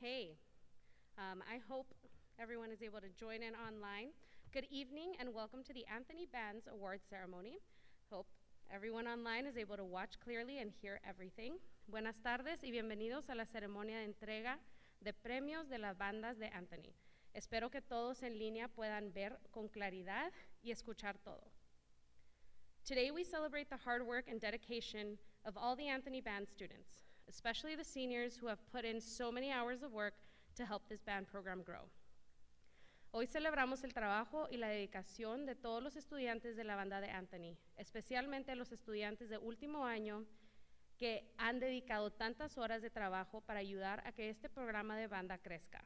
Okay. I hope everyone is able to join in online. Good evening and welcome to the Anthony Band's Awards Ceremony. Hope everyone online is able to watch clearly and hear everything. Buenas tardes y bienvenidos a la ceremonia de entrega de premios de las bandas de Anthony. Espero que todos en línea puedan ver con claridad y escuchar todo. Today we celebrate the hard work and dedication of all the Anthony Band students, especially the seniors who have put in so many hours of work to help this band program grow. Hoy celebramos el trabajo y la dedicación de todos los estudiantes de la banda de Anthony, especialmente los estudiantes de último año que han dedicado tantas horas de trabajo para ayudar a que este programa de banda crezca.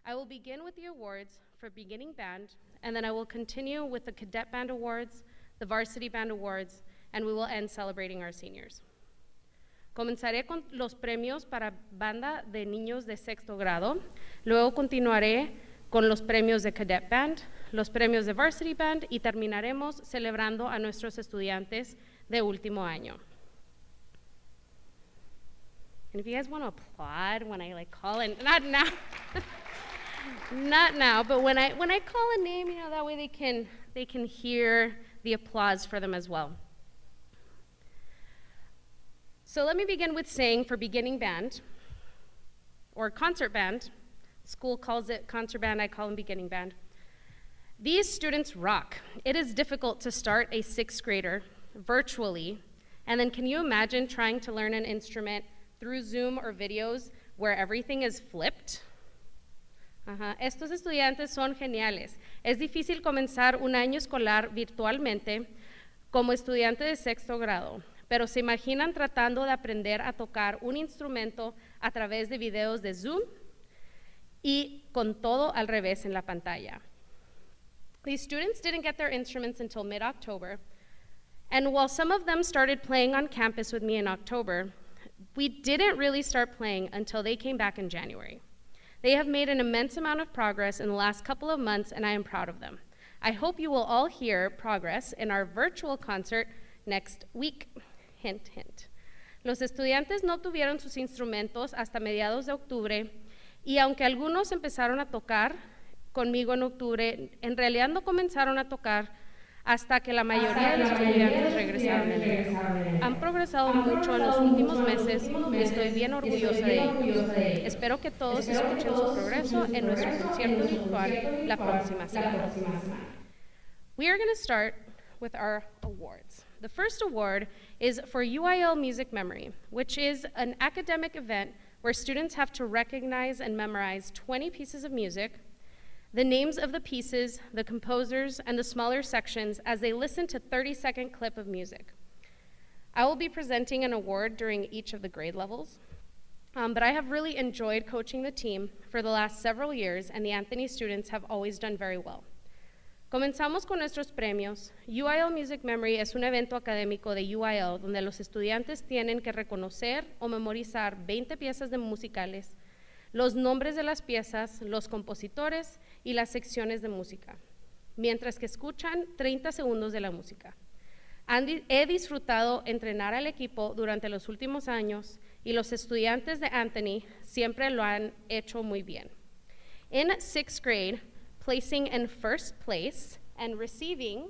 I will begin with the awards for beginning band, and then I will continue with the Cadet Band Awards, the Varsity Band Awards, and we will end celebrating our seniors. Comenzaré con los premios para banda de niños de sexto grado, luego continuaré con los premios de Cadet Band, los premios de Varsity Band y terminaremos celebrando a nuestros estudiantes de último año. And if you guys want to applaud when I call in, not now, not now, but when I call a name, that way they can hear the applause for them as well. So let me begin with saying for beginning band, or concert band, school calls it concert band, I call them beginning band. These students rock. It is difficult to start a sixth grader virtually, and then can you imagine trying to learn an instrument through Zoom or videos where everything is flipped? Estos estudiantes son geniales. Es difícil comenzar un año escolar virtualmente como estudiante de sexto grado, pero se imaginan tratando de aprender a tocar un instrumento a través de videos de Zoom y con todo al revés en la pantalla. These students didn't get their instruments until mid-October, and while some of them started playing on campus with me in October, we didn't really start playing until they came back in January. They have made an immense amount of progress in the last couple of months, and I am proud of them. I hope you will all hear progress in our virtual concert next week. Hint, hint. Los estudiantes no tuvieron sus instrumentos hasta mediados de octubre, y aunque algunos empezaron a tocar conmigo en octubre, en realidad no comenzaron a tocar hasta que la mayoría de los estudiantes regresaron en enero. Han progresado mucho en los últimos meses y estoy bien orgullosa de ellos. Espero que todos escuchen su progreso en nuestro concierto virtual la próxima semana. We are going to start with our awards. The first award is for UIL Music Memory, which is an academic event where students have to recognize and memorize 20 pieces of music, the names of the pieces, the composers, and the smaller sections as they listen to 30-second clip of music. I will be presenting an award during each of the grade levels, but I have really enjoyed coaching the team for the last several years, and the Anthony students have always done very well. Comenzamos con nuestros premios. UIL Music Memory es un evento académico de UIL donde los estudiantes tienen que reconocer o memorizar 20 piezas de musicales, los nombres de las piezas, los compositores y las secciones de música, mientras que escuchan 30 segundos de la música. He disfrutado entrenar al equipo durante los últimos años y los estudiantes de Anthony siempre lo han hecho muy bien. In sixth grade, placing in first place and receiving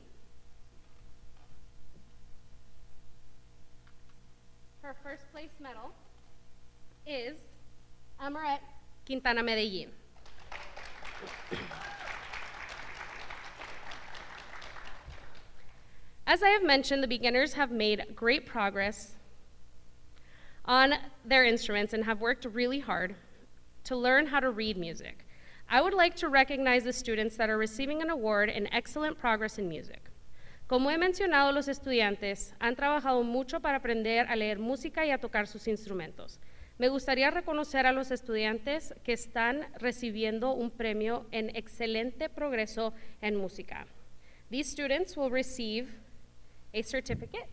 her first place medal is Amaret Quintana Medellín. As I have mentioned, the beginners have made great progress on their instruments and have worked really hard to learn how to read music. I would like to recognize the students that are receiving an award in excellent progress in music. Como he mencionado, los estudiantes han trabajado mucho para aprender a leer música y a tocar sus instrumentos. Me gustaría reconocer a los estudiantes que están recibiendo un premio en excelente progreso en música. These students will receive a certificate,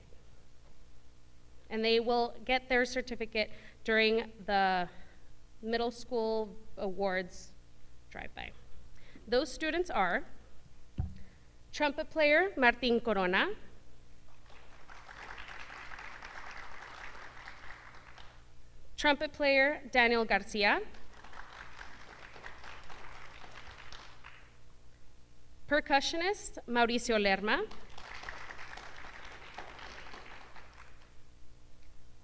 and they will get their certificate during the middle school awards drive-by. Those students are trumpet player Martín Corona, trumpet player Daniel Garcia, Percussionist, Mauricio Lerma.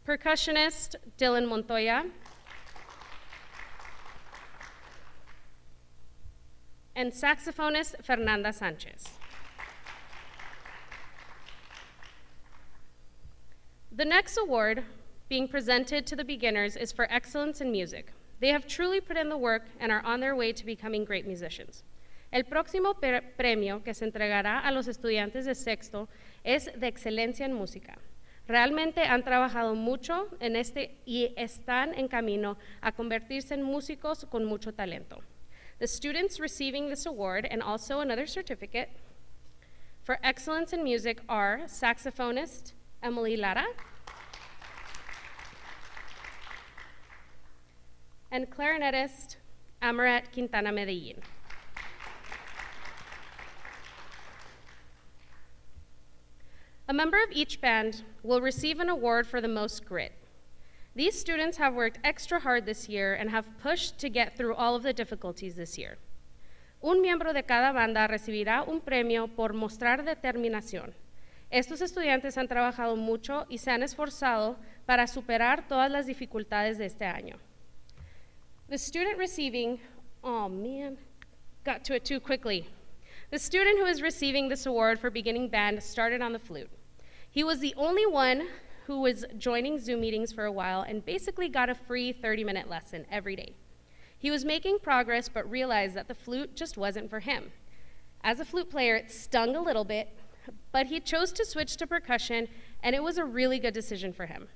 Percussionist, Dylan Montoya. And saxophonist, Fernanda Sanchez. The next award being presented to the beginners is for excellence in music. They have truly put in the work and are on their way to becoming great musicians. El próximo premio que se entregará a los estudiantes de sexto es de excelencia en música. Realmente han trabajado mucho en y están en camino a convertirse en músicos con mucho talento. The students receiving this award and also another certificate for excellence in music are saxophonist Emily Lara and clarinetist Amaret Quintana Medellin. A member of each band will receive an award for the most grit. These students have worked extra hard this year and have pushed to get through all of the difficulties this year. Un miembro de cada banda recibirá un premio por mostrar determinación. Estos estudiantes han trabajado mucho y se han esforzado para superar todas las dificultades de este año. The student receiving, oh man, got to it too quickly. The student who is receiving this award for beginning band started on the flute. He was the only one who was joining Zoom meetings for a while and basically got a free 30-minute lesson every day. He was making progress but realized that the flute just wasn't for him. As a flute player, it stung a little bit, but he chose to switch to percussion, and it was a really good decision for him.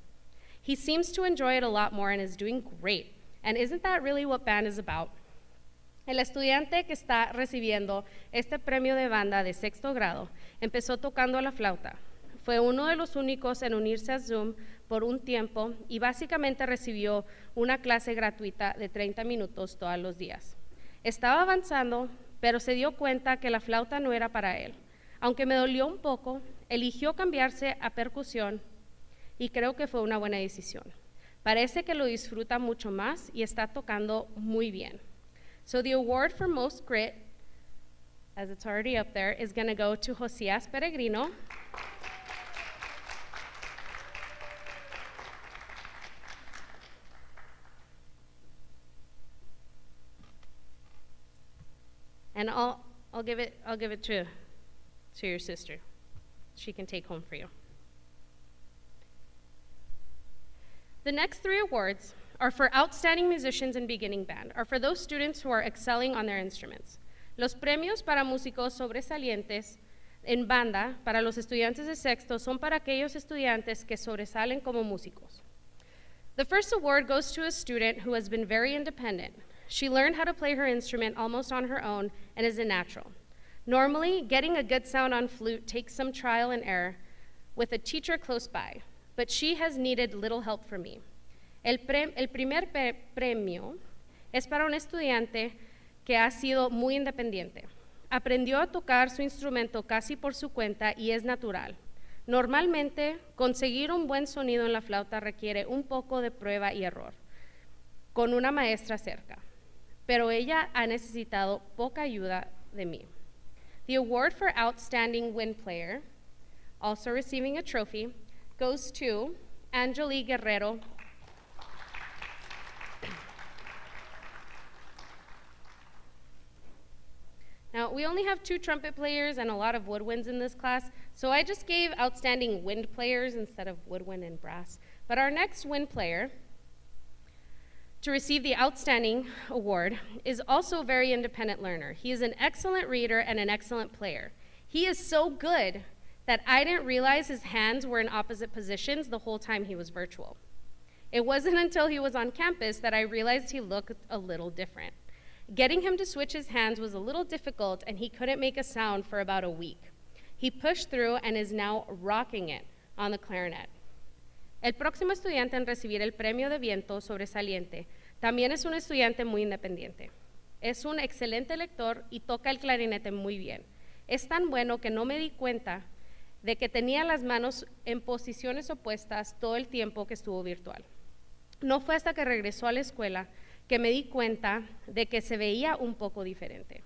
He seems to enjoy it a lot more and is doing great. And isn't that really what band is about? El estudiante que está recibiendo este premio de banda de sexto grado empezó tocando la flauta. Fue uno de los únicos en unirse a Zoom por un tiempo y básicamente recibió una clase gratuita de 30 minutos todos los días. Estaba avanzando, pero se dio cuenta que la flauta no era para él. Aunque me dolió un poco, eligió cambiarse a percusión y creo que fue una buena decisión. Parece que lo disfruta mucho más y está tocando muy bien. So the award for most grit, as it's already up there, is going to go to Josías Peregrino. And I'll give it to your sister. She can take home for you. The next three awards are for outstanding musicians in beginning band, are for those students who are excelling on their instruments. Los premios para músicos sobresalientes en banda para los estudiantes de sexto son para aquellos estudiantes que sobresalen como músicos. The first award goes to a student who has been very independent. She learned how to play her instrument almost on her own and is a natural. Normally, getting a good sound on flute takes some trial and error with a teacher close by, but she has needed little help from me. El primer premio es para un estudiante que ha sido muy independiente. Aprendió a tocar su instrumento casi por su cuenta y es natural. Normalmente, conseguir un buen sonido en la flauta requiere un poco de prueba y error, con una maestra cerca. Pero ella ha necesitado poca ayuda de mí. The award for Outstanding Wind Player, also receiving a trophy, goes to Angeli Guerrero. Now, we only have 2 trumpet players and a lot of woodwinds in this class, so I just gave outstanding wind players instead of woodwind and brass. But our next wind player to receive the Outstanding Award is also a very independent learner. He is an excellent reader and an excellent player. He is so good that I didn't realize his hands were in opposite positions the whole time he was virtual. It wasn't until he was on campus that I realized he looked a little different. Getting him to switch his hands was a little difficult, and he couldn't make a sound for about a week. He pushed through and is now rocking it on the clarinet. El próximo estudiante en recibir el premio de viento sobresaliente también es un estudiante muy independiente. Es un excelente lector y toca el clarinete muy bien. Es tan bueno que no me di cuenta de que tenía las manos en posiciones opuestas todo el tiempo que estuvo virtual. No fue hasta que regresó a la escuela que me di cuenta de que se veía un poco diferente.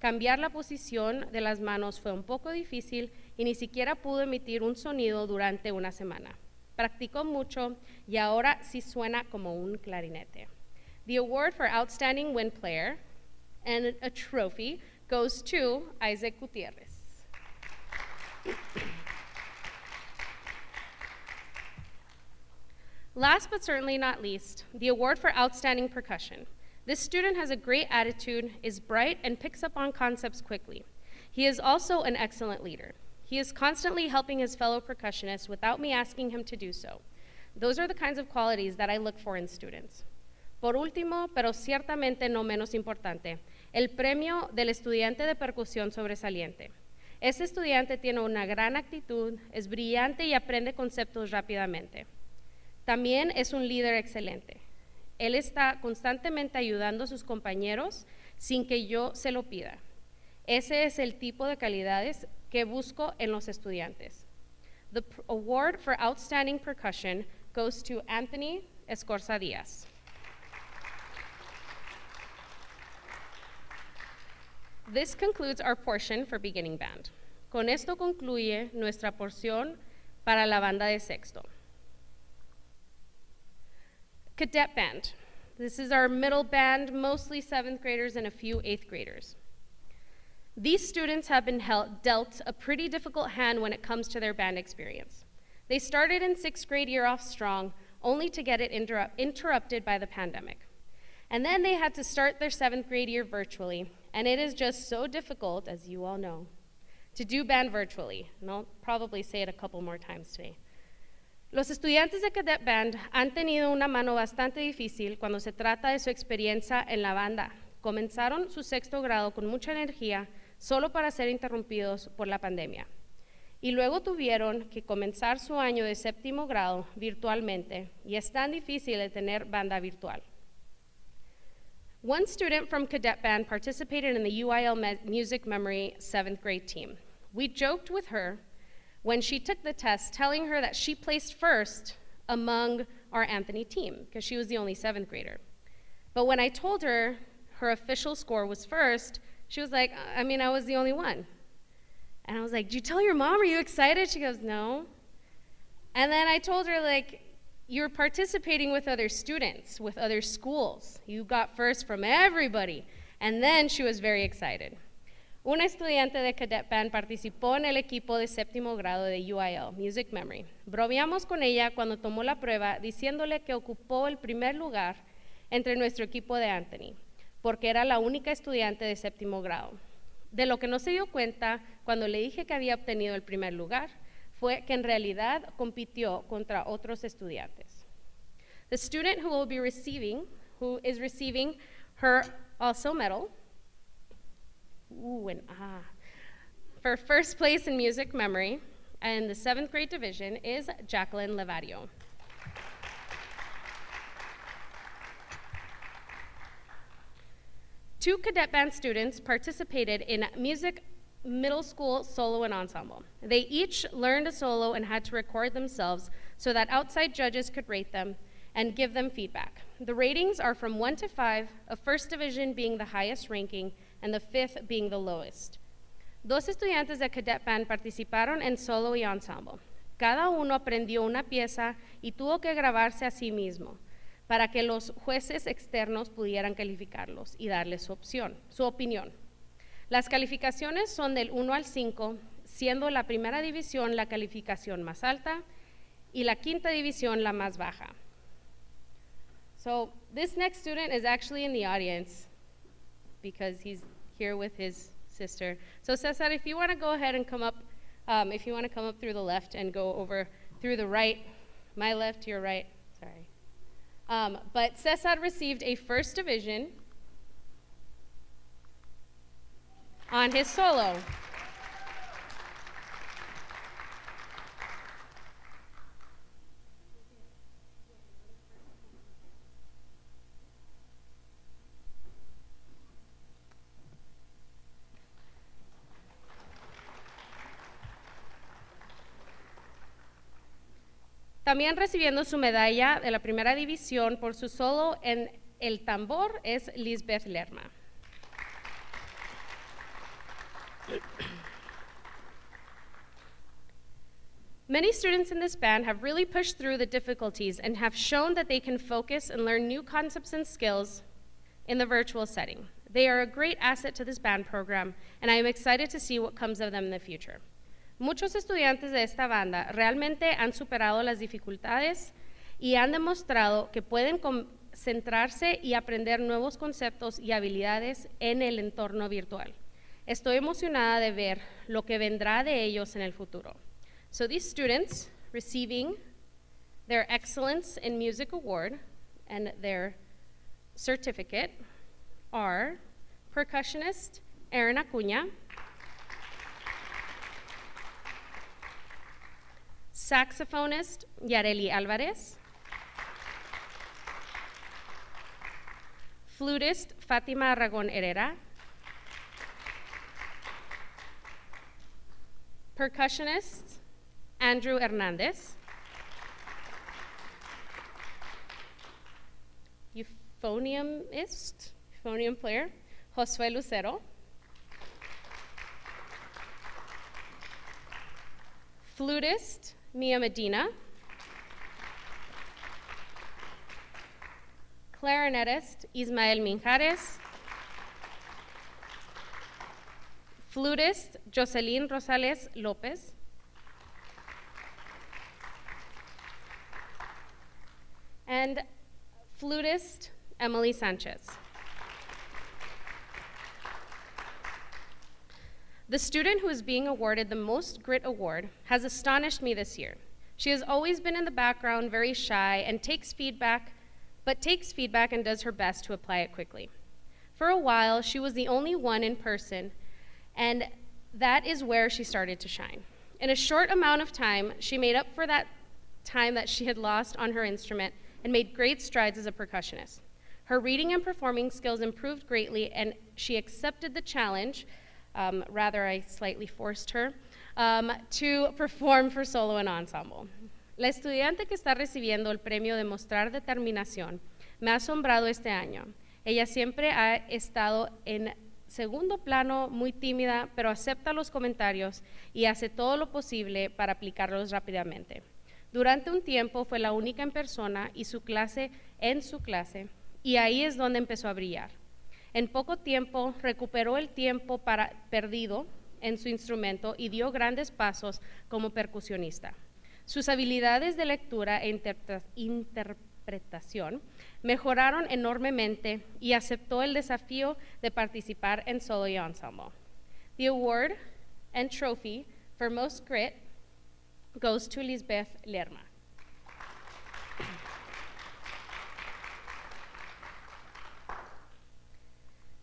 Cambiar la posición de las manos fue un poco difícil y ni siquiera pudo emitir un sonido durante una semana. Practicó mucho y ahora sí suena como un clarinete. The award for Outstanding Wind Player and a trophy goes to Isaac Gutierrez. Last but certainly not least, the award for Outstanding Percussion. This student has a great attitude, is bright, and picks up on concepts quickly. He is also an excellent leader. He is constantly helping his fellow percussionists without me asking him to do so. Those are the kinds of qualities that I look for in students. Por último, pero ciertamente no menos importante, el premio del estudiante de percusión sobresaliente. Este estudiante tiene una gran actitud, es brillante y aprende conceptos rápidamente. También es un líder excelente. Él está constantemente ayudando a sus compañeros sin que yo se lo pida. Ese es el tipo de calidades que busco en los estudiantes. The award for Outstanding Percussion goes to Anthony Escorza Díaz. This concludes our portion for beginning band. Con esto concluye nuestra porción para la banda de sexto. Cadet band. This is our middle band, mostly 7th graders and a few 8th graders. These students have been dealt a pretty difficult hand when it comes to their band experience. They started in 6th grade year off strong, only to get it interrupted by the pandemic. And then they had to start their 7th grade year virtually, and it is just so difficult, as you all know, to do band virtually. And I'll probably say it a couple more times today. Los estudiantes de Cadet Band han tenido una mano bastante difícil cuando se trata de su experiencia en la banda. Comenzaron su 6º grado con mucha energía, solo para ser interrumpidos por la pandemia. Y luego tuvieron que comenzar su año de 7º grado virtualmente, y es tan difícil de tener banda virtual. One student from Cadet Band participated in the UIL Music Memory 7th grade team. We joked with her when she took the test, telling her that she placed first among our Anthony team, because she was the only 7th grader. But when I told her her official score was first, she was like, I mean, I was the only one. And I was like, did you tell your mom? Are you excited? She goes, no. And then I told her, like, you're participating with other students, with other schools. You got first from everybody. And then she was very excited. Una estudiante de Cadet Band participó en el equipo de 7º grado de UIL, Music Memory. Bromeamos con ella cuando tomó la prueba, diciéndole que ocupó el primer lugar entre nuestro equipo de Anthony, porque era la única estudiante de 7º grado. De lo que no se dio cuenta cuando le dije que había obtenido el primer lugar, fue que en realidad compitió contra otros estudiantes. The student who is receiving her also medal, for first place in music memory and the 7th grade division is Jacqueline Levadio. Two Cadet Band students participated in music middle school solo and ensemble. They each learned a solo and had to record themselves so that outside judges could rate them and give them feedback. The ratings are from 1 to 5, a first division being the highest ranking and the 5th being the lowest. Dos estudiantes de Cadet Band participaron en solo y ensemble. Cada uno aprendió una pieza y tuvo que grabarse a sí mismo para que los jueces externos pudieran calificarlos y darles su opinión. Las calificaciones son del 1 al 5, siendo la primera división la calificación más alta y la quinta división la más baja. So this next student is actually in the audience because he's here with his sister. So Cesar, if you want to go ahead and come up, if you want to come up through the left and go over through the right, my left, your right, sorry. But Cesar received a first division on his solo. También recibiendo su medalla de la primera división por su solo en el tambor es Lisbeth Lerma. Many students in this band have really pushed through the difficulties and have shown that they can focus and learn new concepts and skills in the virtual setting. They are a great asset to this band program, and I am excited to see what comes of them in the future. Muchos estudiantes de esta banda realmente han superado las dificultades y han demostrado que pueden concentrarse y aprender nuevos conceptos y habilidades en el entorno virtual. Estoy emocionada de ver lo que vendrá de ellos en el futuro. So these students receiving their Excellence in Music Award and their certificate are percussionist Erin Acuña, saxophonist Yareli Alvarez, flutist Fátima Aragón Herrera, percussionist Andrew Hernandez, euphonium player Josué Lucero, flutist Mia Medina, clarinetist Ismael Minjares, flutist Jocelyn Rosales Lopez, and flutist Emily Sanchez. The student who is being awarded the Most Grit Award has astonished me this year. She has always been in the background, very shy, and takes feedback and does her best to apply it quickly. For a while, she was the only one in person, and that is where she started to shine. In a short amount of time, she made up for that time that she had lost on her instrument and made great strides as a percussionist. Her reading and performing skills improved greatly, and she accepted the challenge, rather I slightly forced her, to perform for solo and ensemble. La estudiante que está recibiendo el premio de mostrar determinación me ha asombrado este año. Ella siempre ha estado en segundo plano, muy tímida, pero acepta los comentarios y hace todo lo posible para aplicarlos rápidamente. Durante un tiempo fue la única en persona y en su clase, y ahí es donde empezó a brillar. En poco tiempo recuperó el tiempo perdido en su instrumento y dio grandes pasos como percusionista. Sus habilidades de lectura e interpretación mejoraron enormemente y aceptó el desafío de participar en solo y ensemble. The award and trophy for Most Grit goes to Lisbeth Lerma.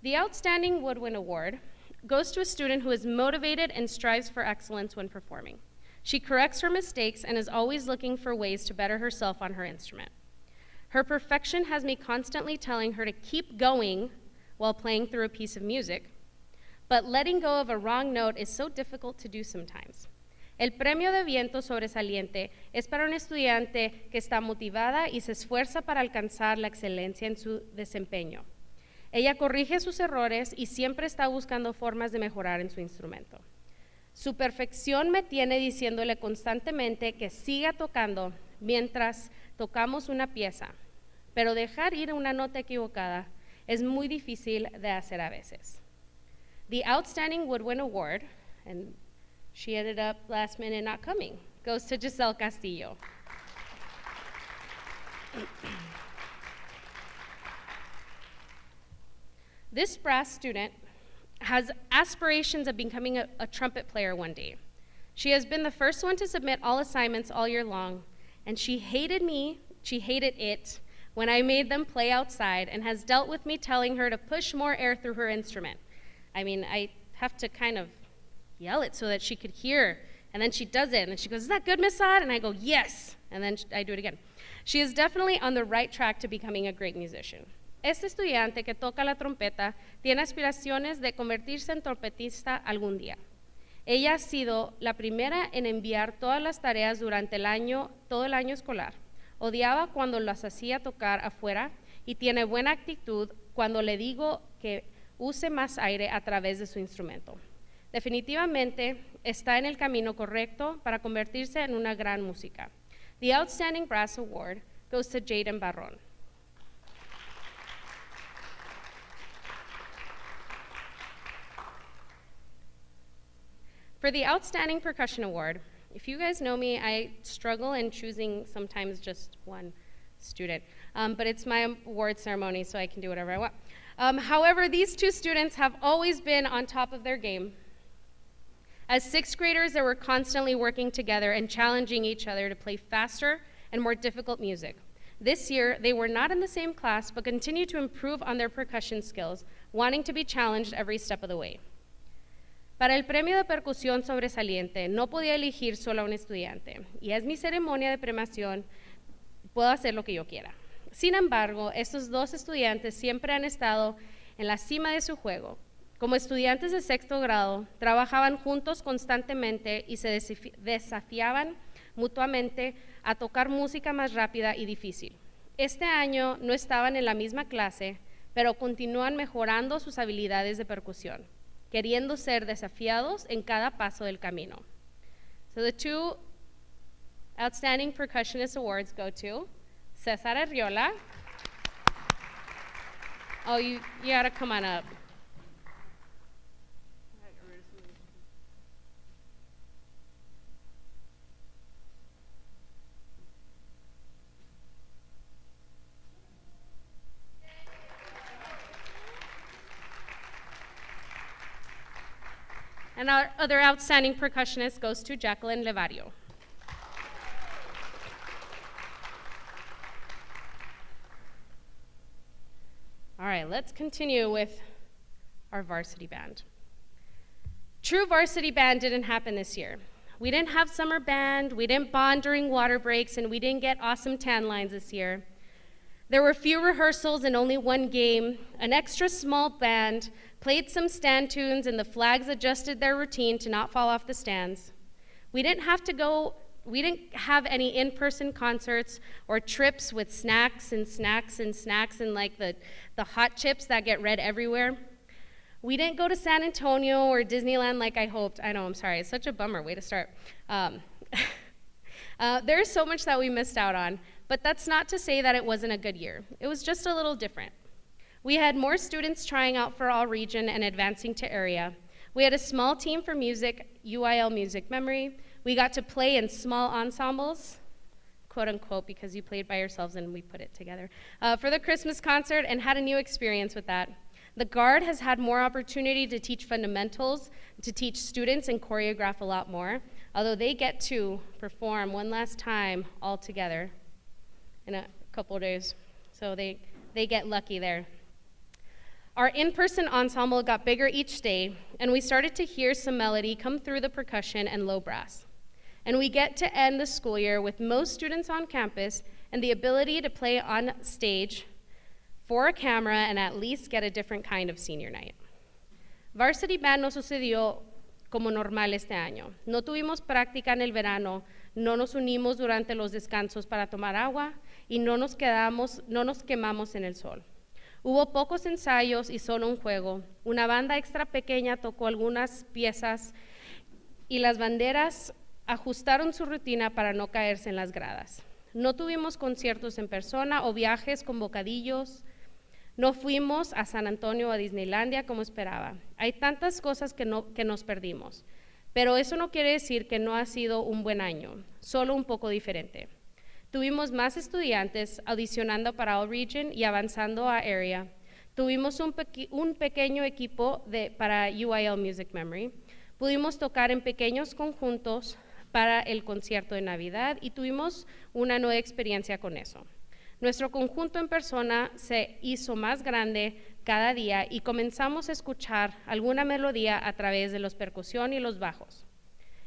The Outstanding Woodwind Award goes to a student who is motivated and strives for excellence when performing. She corrects her mistakes and is always looking for ways to better herself on her instrument. Her perfection has me constantly telling her to keep going while playing through a piece of music, but letting go of a wrong note is so difficult to do sometimes. El premio de viento sobresaliente es para una estudiante que está motivada y se esfuerza para alcanzar la excelencia en su desempeño. Ella corrige sus errores y siempre está buscando formas de mejorar en su instrumento. Su perfección me tiene diciéndole constantemente que siga tocando mientras tocamos una pieza, pero dejar ir una nota equivocada es muy difícil de hacer a veces. The Outstanding Woodwind Award, and she ended up last minute not coming, goes to Giselle Castillo. This brass student has aspirations of becoming a trumpet player one day. She has been the first one to submit all assignments all year long, and she hated it when I made them play outside and has dealt with me telling her to push more air through her instrument. I mean, I have to kind of yell it so that she could hear, and then she does it, and then she goes, "Is that good, Miss Saad?" And I go, "Yes," and then I do it again. She is definitely on the right track to becoming a great musician. Este estudiante que toca la trompeta tiene aspiraciones de convertirse en trompetista algún día. Ella ha sido la primera en enviar todas las tareas durante todo el año escolar. Odiaba cuando las hacía tocar afuera y tiene buena actitud cuando le digo que use más aire a través de su instrumento. Definitivamente está en el camino correcto para convertirse en una gran música. The Outstanding Brass Award goes to Jaden Barron. For the Outstanding Percussion Award, if you guys know me, I struggle in choosing sometimes just one student, but it's my award ceremony, so I can do whatever I want. However, these two students have always been on top of their game. As sixth graders, they were constantly working together and challenging each other to play faster and more difficult music. This year, they were not in the same class, but continued to improve on their percussion skills, wanting to be challenged every step of the way. Para el premio de percusión sobresaliente, no podía elegir solo a un estudiante, y es mi ceremonia de premiación, puedo hacer lo que yo quiera. Sin embargo, estos dos estudiantes siempre han estado en la cima de su juego. Como estudiantes de sexto grado, trabajaban juntos constantemente y se desafiaban mutuamente a tocar música más rápida y difícil. Este año no estaban en la misma clase, pero continúan mejorando sus habilidades de percusión, queriendo ser desafiados en cada paso del camino. So the two Outstanding Percussionist Awards go to Cesar Arriola. Oh, you gotta come on up. And our other outstanding percussionist goes to Jacqueline Levario. All right, let's continue with our varsity band. True varsity band didn't happen this year. We didn't have summer band, we didn't bond during water breaks, and we didn't get awesome tan lines this year. There were few rehearsals and only one game. An extra small band played some stand tunes, and the flags adjusted their routine to not fall off the stands. We didn't have any in-person concerts or trips with snacks and like the hot chips that get red everywhere. We didn't go to San Antonio or Disneyland like I hoped. I know, I'm sorry, it's such a bummer, way to start. There's so much that we missed out on, but that's not to say that it wasn't a good year. It was just a little different. We had more students trying out for all region and advancing to area. We had a small team for music, UIL Music Memory. We got to play in small ensembles, quote unquote, because you played by yourselves and we put it together, for the Christmas concert and had a new experience with that. The Guard has had more opportunity to teach fundamentals, to teach students and choreograph a lot more, although they get to perform one last time all together in a couple of days. So they get lucky there. Our in-person ensemble got bigger each day, and we started to hear some melody come through the percussion and low brass. And we get to end the school year with most students on campus and the ability to play on stage for a camera and at least get a different kind of senior night. Varsity Band no sucedió como normal este año. No tuvimos práctica en el verano, no nos unimos durante los descansos para tomar agua y no nos quemamos en el sol. Hubo pocos ensayos y solo un juego. Una banda extra pequeña tocó algunas piezas y las banderas ajustaron su rutina para no caerse en las gradas. No tuvimos conciertos en persona o viajes con bocadillos. No fuimos a San Antonio o a Disneylandia como esperaba. Hay tantas cosas que nos perdimos. Pero eso no quiere decir que no ha sido un buen año, solo un poco diferente. Tuvimos más estudiantes audicionando para All Region y avanzando a Area. Tuvimos un pequeño equipo para UIL Music Memory. Pudimos tocar en pequeños conjuntos para el concierto de Navidad y tuvimos una nueva experiencia con eso. Nuestro conjunto en persona se hizo más grande cada día y comenzamos a escuchar alguna melodía a través de los percusión y los bajos.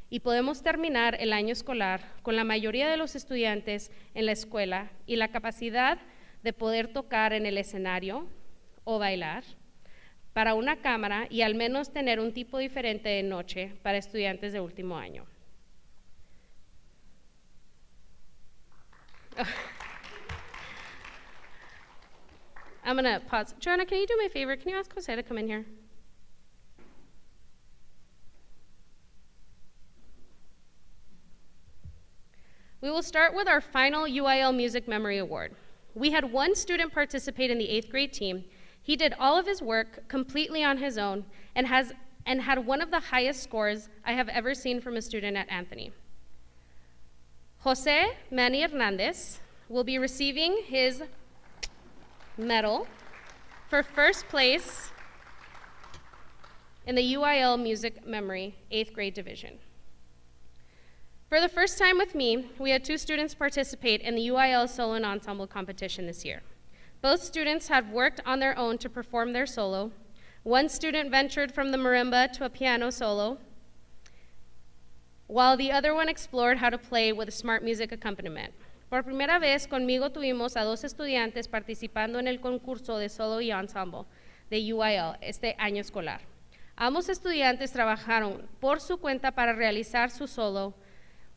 Y podemos terminar el año escolar con la mayoría de los estudiantes en la escuela y la capacidad de poder tocar en el escenario o bailar para una cámara y al menos tener un tipo diferente de noche para estudiantes de último año. I'm gonna pause. Joanna, can you do me a favor? Can you ask Jose to come in here? We will start with our final UIL Music Memory Award. We had one student participate in the 8th grade team. He did all of his work completely on his own and had one of the highest scores I have ever seen from a student at Anthony. Jose Manny Hernandez will be receiving his medal for first place in the UIL Music Memory 8th grade division. For the first time with me, we had 2 students participate in the UIL Solo and Ensemble competition this year. Both students had worked on their own to perform their solo. One student ventured from the marimba to a piano solo, while the other one explored how to play with a smart music accompaniment. Por primera vez, conmigo tuvimos a 2 estudiantes participando en el concurso de solo y ensemble de UIL este año escolar. Ambos estudiantes trabajaron por su cuenta para realizar su solo.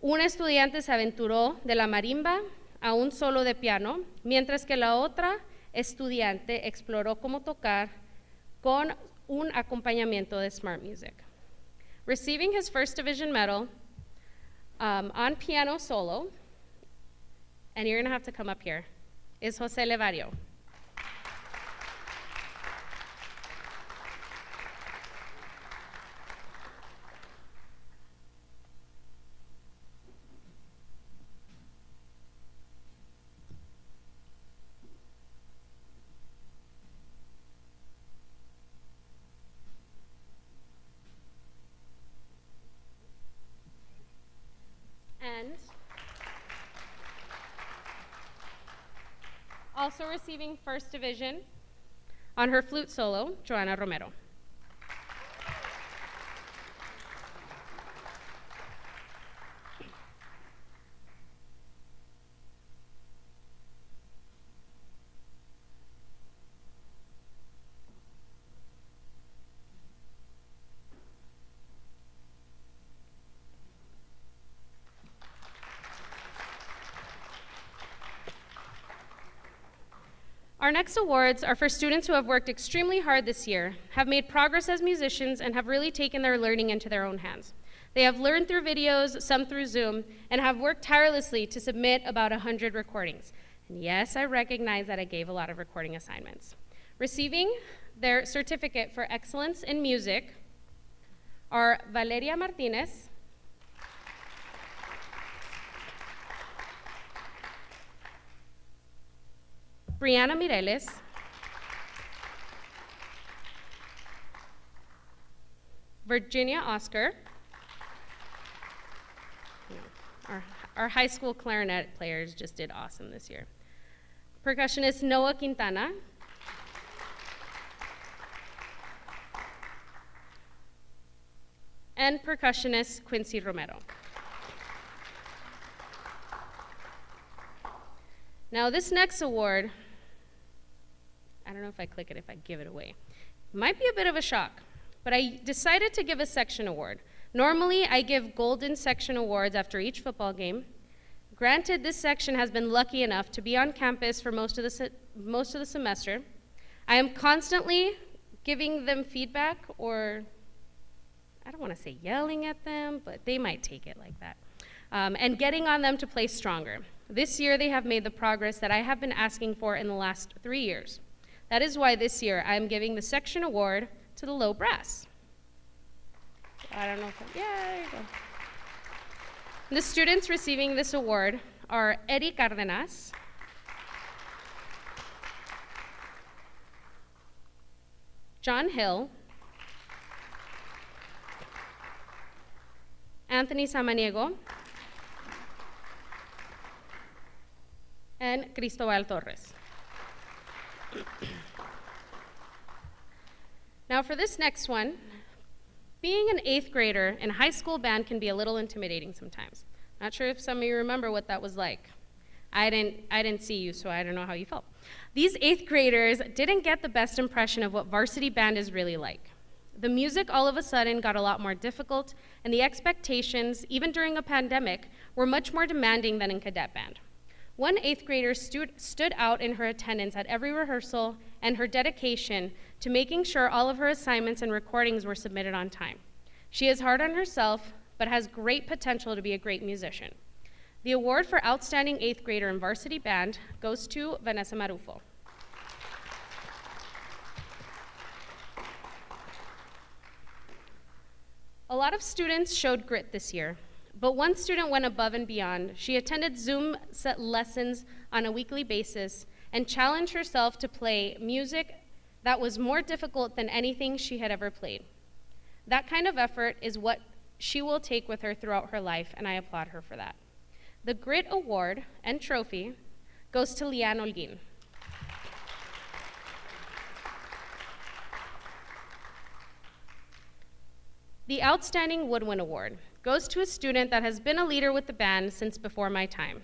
Un estudiante se aventuró de la marimba a un solo de piano, mientras que la otra estudiante exploró cómo tocar con un acompañamiento de smart music. Receiving his first division medal on piano solo, and you're gonna have to come up here, is Jose Levario. And also receiving first division on her flute solo, Joanna Romero. Our next awards are for students who have worked extremely hard this year, have made progress as musicians, and have really taken their learning into their own hands. They have learned through videos, some through Zoom, and have worked tirelessly to submit about 100 recordings. And yes, I recognize that I gave a lot of recording assignments. Receiving their certificate for excellence in music are Valeria Martinez, Brianna Mireles, Virginia Oscar, our high school clarinet players just did awesome this year. Percussionist Noah Quintana, and percussionist Quincy Romero. Now this next award, I don't know if I click it, if I give it away. Might be a bit of a shock, but I decided to give a section award. Normally, I give golden section awards after each football game. Granted, this section has been lucky enough to be on campus for most of the semester. I am constantly giving them feedback, or I don't want to say yelling at them, but they might take it like that, and getting on them to play stronger. This year, they have made the progress that I have been asking for in the last 3 years. That is why this year I am giving the section award to the low brass. I don't know if yeah, there you go. The students receiving this award are Eddie Cardenas, John Hill, Anthony Samaniego, and Cristobal Torres. Now for this next one, being an 8th grader in high school band can be a little intimidating sometimes. Not sure if some of you remember what that was like. I didn't see you, so I don't know how you felt. These 8th graders didn't get the best impression of what varsity band is really like. The music all of a sudden got a lot more difficult, and the expectations, even during a pandemic, were much more demanding than in cadet band. One 8th grader stood out in her attendance at every rehearsal and her dedication to making sure all of her assignments and recordings were submitted on time. She is hard on herself, but has great potential to be a great musician. The award for Outstanding 8th Grader in Varsity Band goes to Vanessa Marufo. A lot of students showed grit this year, but one student went above and beyond. She attended Zoom set lessons on a weekly basis and challenged herself to play music that was more difficult than anything she had ever played. That kind of effort is what she will take with her throughout her life, and I applaud her for that. The Grit Award and trophy goes to Lian Olguin. The Outstanding Woodwind Award goes to a student that has been a leader with the band since before my time.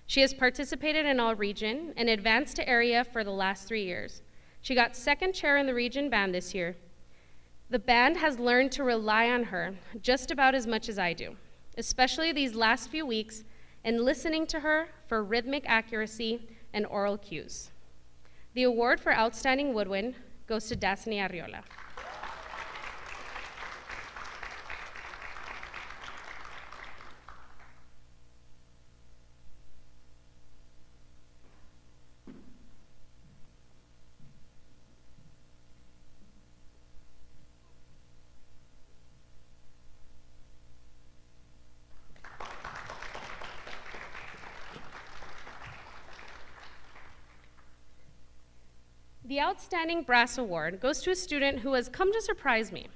She has participated in all region and advanced to area for the last 3 years. She got second chair in the region band this year. The band has learned to rely on her just about as much as I do, especially these last few weeks, and listening to her for rhythmic accuracy and oral cues. The award for Outstanding Woodwind goes to Daphne Arriola. The Outstanding Brass Award goes to a student who has come to surprise me.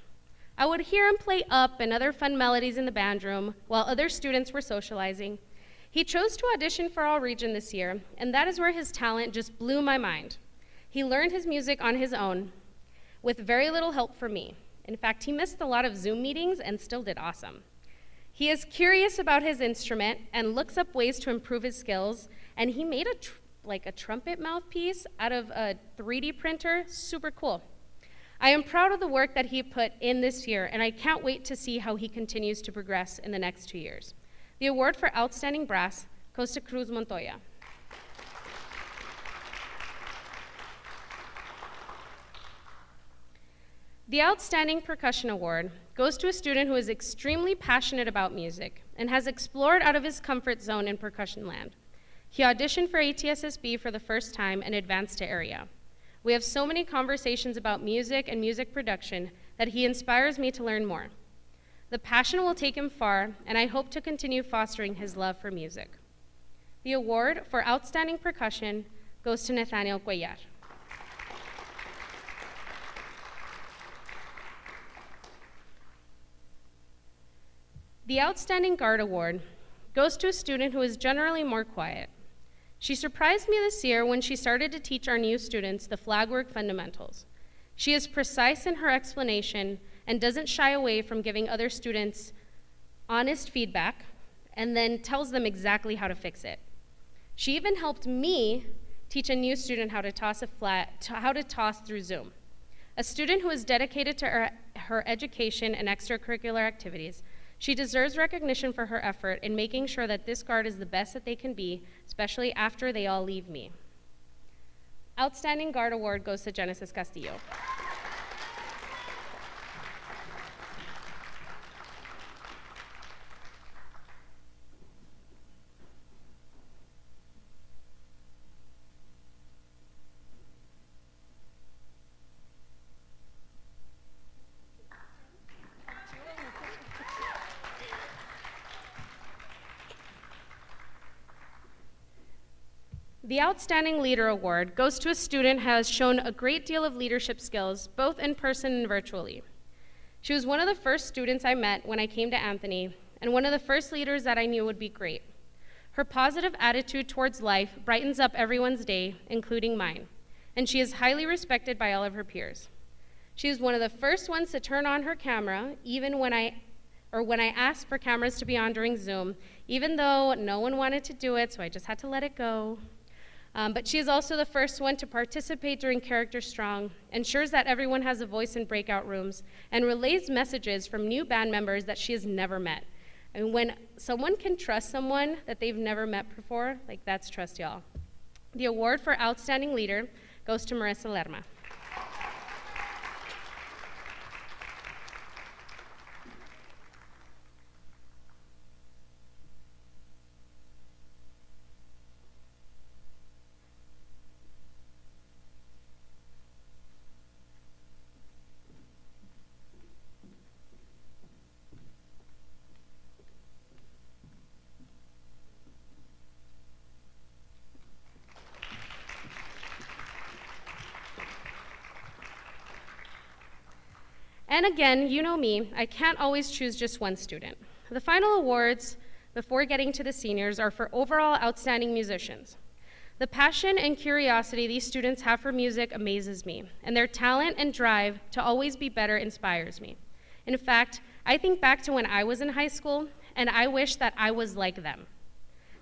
I would hear him play Up and other fun melodies in the band room while other students were socializing. He chose to audition for All Region this year, and that is where his talent just blew my mind. He learned his music on his own with very little help from me. In fact, he missed a lot of Zoom meetings and still did awesome. He is curious about his instrument and looks up ways to improve his skills, and he made a trumpet mouthpiece out of a 3D printer. Super cool. I am proud of the work that he put in this year, and I can't wait to see how he continues to progress in the next 2 years. The award for Outstanding Brass goes to Cruz Montoya. The Outstanding Percussion Award goes to a student who is extremely passionate about music and has explored out of his comfort zone in percussion land. He auditioned for ATSSB for the first time and advanced to area. We have so many conversations about music and music production that he inspires me to learn more. The passion will take him far, and I hope to continue fostering his love for music. The award for Outstanding Percussion goes to Nathaniel Cuellar. The Outstanding Guard Award goes to a student who is generally more quiet. She surprised me this year when she started to teach our new students the flag work fundamentals. She is precise in her explanation and doesn't shy away from giving other students honest feedback and then tells them exactly how to fix it. She even helped me teach a new student how to toss through Zoom. A student who is dedicated to her education and extracurricular activities. She deserves recognition for her effort in making sure that this guard is the best that they can be, especially after they all leave me. Outstanding Guard Award goes to Genesis Castillo. The Outstanding Leader Award goes to a student who has shown a great deal of leadership skills, both in person and virtually. She was one of the first students I met when I came to Anthony, and one of the first leaders that I knew would be great. Her positive attitude towards life brightens up everyone's day, including mine, and she is highly respected by all of her peers. She is one of the first ones to turn on her camera, even when I asked for cameras to be on during Zoom, even though no one wanted to do it, so I just had to let it go. But she is also the first one to participate during Character Strong, ensures that everyone has a voice in breakout rooms, and relays messages from new band members that she has never met. And when someone can trust someone that they've never met before, like that's trust, y'all. The award for Outstanding Leader goes to Marissa Lerma. And again, you know me, I can't always choose just one student. The final awards before getting to the seniors are for overall outstanding musicians. The passion and curiosity these students have for music amazes me, and their talent and drive to always be better inspires me. In fact, I think back to when I was in high school, and I wish that I was like them.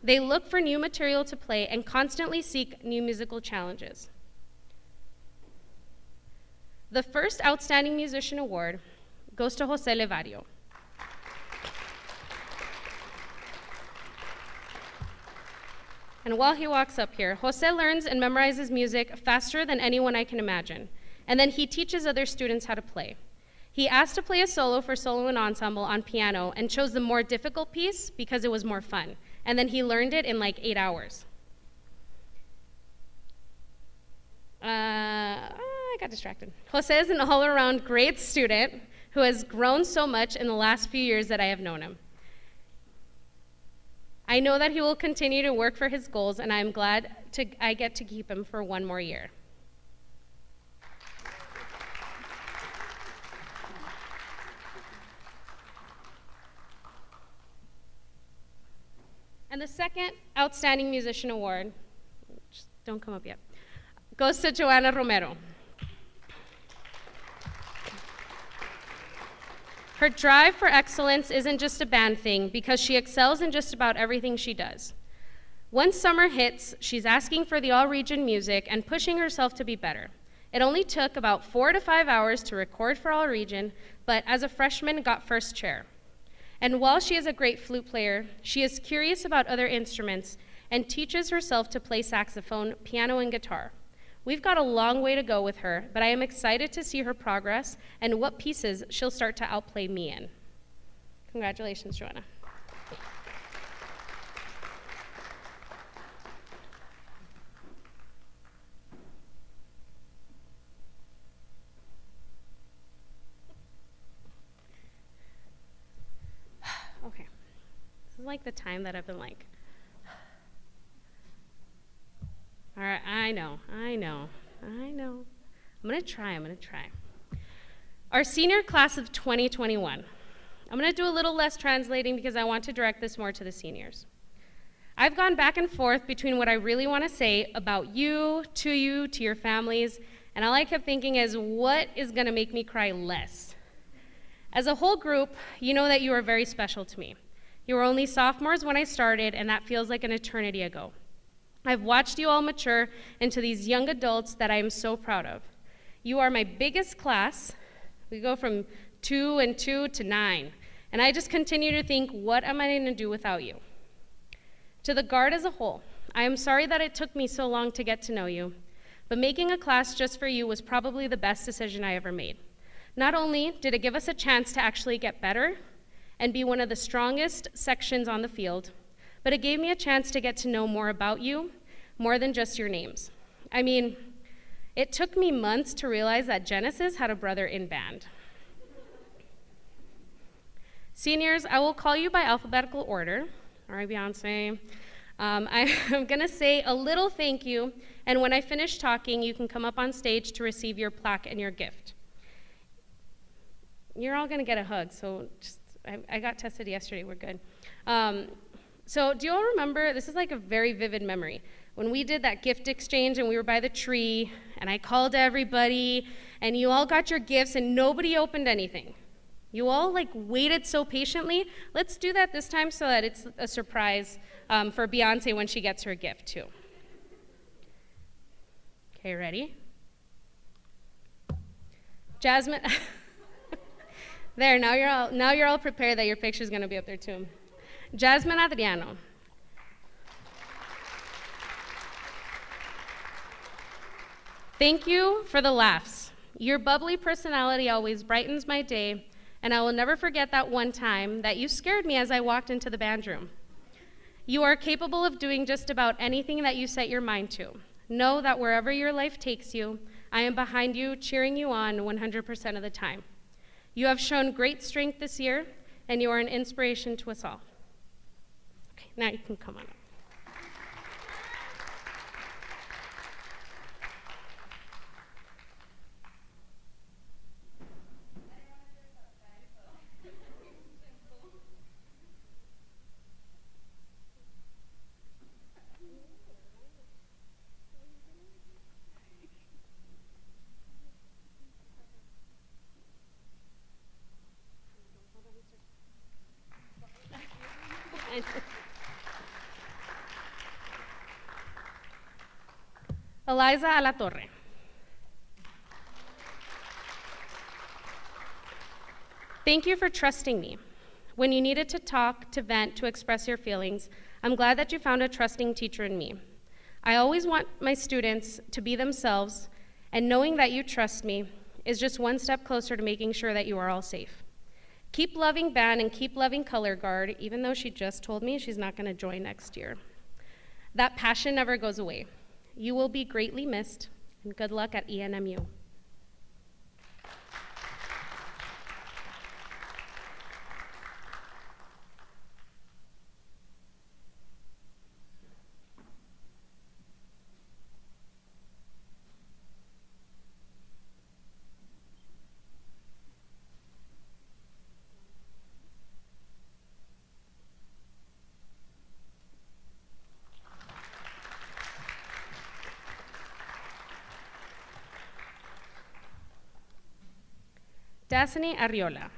They look for new material to play and constantly seek new musical challenges. The first Outstanding Musician Award goes to Jose Levario. And while he walks up here, Jose learns and memorizes music faster than anyone I can imagine. And then he teaches other students how to play. He asked to play a solo for solo and ensemble on piano and chose the more difficult piece because it was more fun. And then he learned it in like 8 hours. I got distracted. Jose is an all-around great student who has grown so much in the last few years that I have known him. I know that he will continue to work for his goals, and I'm glad I get to keep him for one more year. And the second Outstanding Musician Award, just don't come up yet, goes to Joanna Romero. Her drive for excellence isn't just a band thing because she excels in just about everything she does. Once summer hits, she's asking for the all-region music and pushing herself to be better. It only took about 4 to 5 hours to record for all region, but as a freshman got first chair. And while she is a great flute player, she is curious about other instruments and teaches herself to play saxophone, piano, and guitar. We've got a long way to go with her, but I am excited to see her progress and what pieces she'll start to outplay me in. Congratulations, Joanna. Okay, this is like the time that I've been like, all right, I know. I'm gonna try. Our senior class of 2021. I'm gonna do a little less translating because I want to direct this more to the seniors. I've gone back and forth between what I really wanna say about you, to your families, and all I kept thinking is, what is gonna make me cry less? As a whole group, you know that you are very special to me. You were only sophomores when I started, and that feels like an eternity ago. I've watched you all mature into these young adults that I am so proud of. You are my biggest class. We go from 2 and 2 to 9. And I just continue to think, what am I gonna do without you? To the Guard as a whole, I am sorry that it took me so long to get to know you, but making a class just for you was probably the best decision I ever made. Not only did it give us a chance to actually get better and be one of the strongest sections on the field, but it gave me a chance to get to know more about you, more than just your names. I mean, it took me months to realize that Genesis had a brother in band. Seniors, I will call you by alphabetical order. All right, Beyonce. I'm gonna say a little thank you, and when I finish talking, you can come up on stage to receive your plaque and your gift. You're all gonna get a hug, so I got tested yesterday, we're good. So do you all remember, this is like a very vivid memory, when we did that gift exchange and we were by the tree and I called everybody and you all got your gifts and nobody opened anything. You all like waited so patiently. Let's do that this time so that it's a surprise for Beyonce when she gets her gift too. Okay, ready? Jasmine, there, now you're all prepared that your picture's gonna be up there too. Jasmine Adriano. Thank you for the laughs. Your bubbly personality always brightens my day, and I will never forget that one time that you scared me as I walked into the band room. You are capable of doing just about anything that you set your mind to. Know that wherever your life takes you, I am behind you, cheering you on 100% of the time. You have shown great strength this year, and you are an inspiration to us all. Okay, now you can come on up. Eliza Alatorre. Thank you for trusting me. When you needed to talk, to vent, to express your feelings, I'm glad that you found a trusting teacher in me. I always want my students to be themselves, and knowing that you trust me is just one step closer to making sure that you are all safe. Keep loving band and keep loving color guard, even though she just told me she's not going to join next year. That passion never goes away. You will be greatly missed, and good luck at ENMU. Destiny Arriola.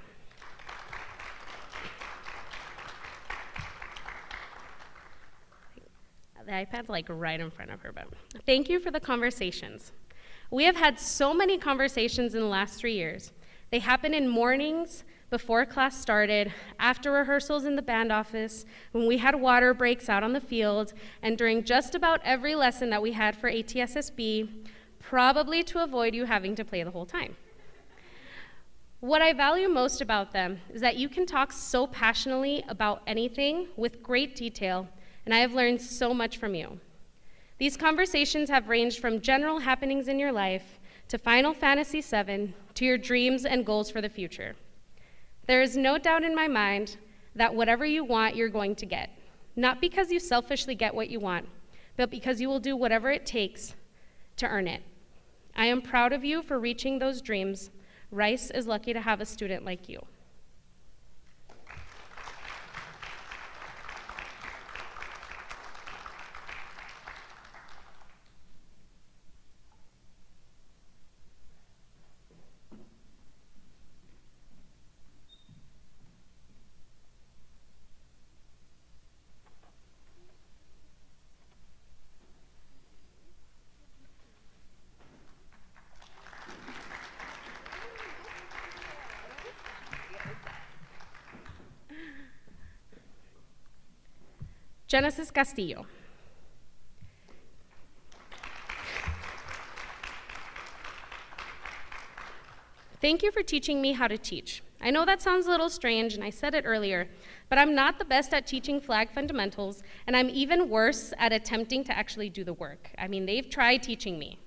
The iPad's like right in front of her, but thank you for the conversations. We have had so many conversations in the last 3 years. They happen in mornings, before class started, after rehearsals in the band office, when we had water breaks out on the field, and during just about every lesson that we had for ATSSB, probably to avoid you having to play the whole time. What I value most about them is that you can talk so passionately about anything with great detail, and I have learned so much from you. These conversations have ranged from general happenings in your life to Final Fantasy VII to your dreams and goals for the future. There is no doubt in my mind that whatever you want, you're going to get. Not because you selfishly get what you want, but because you will do whatever it takes to earn it. I am proud of you for reaching those dreams. Rice is lucky to have a student like you. Genesis Castillo. Thank you for teaching me how to teach. I know that sounds a little strange, and I said it earlier, but I'm not the best at teaching flag fundamentals, and I'm even worse at attempting to actually do the work. I mean, they've tried teaching me,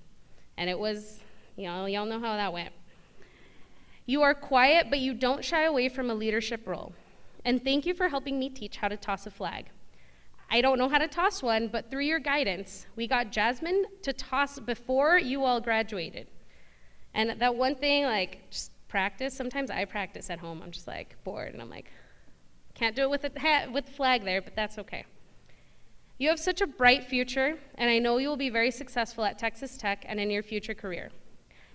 and it was, y'all know how that went. You are quiet, but you don't shy away from a leadership role. And thank you for helping me teach how to toss a flag. I don't know how to toss one, but through your guidance, we got Jasmine to toss before you all graduated. And that one thing, like, just practice. Sometimes I practice at home. I'm just like bored, and I'm like, can't do it with the flag there, but that's okay. You have such a bright future, and I know you will be very successful at Texas Tech and in your future career.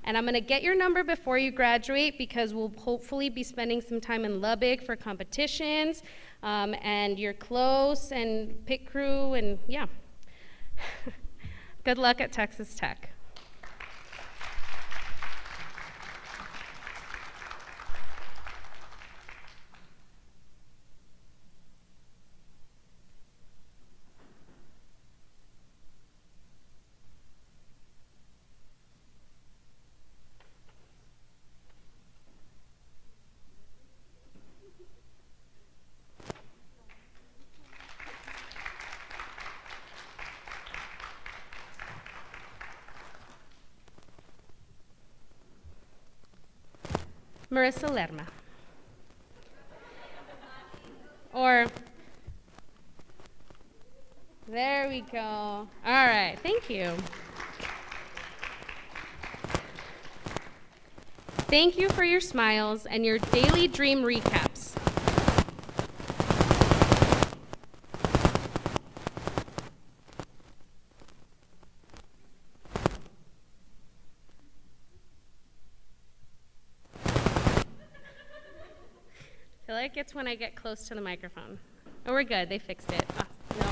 And I'm going to get your number before you graduate because we'll hopefully be spending some time in Lubbock for competitions, and you're close, and pit crew, and yeah. Good luck at Texas Tech. Marissa Lerma. Or, there we go. All right, thank you. Thank you for your smiles and your daily dream recaps. I feel like it's when I get close to the microphone. Oh, we're good. They fixed it. Oh, no.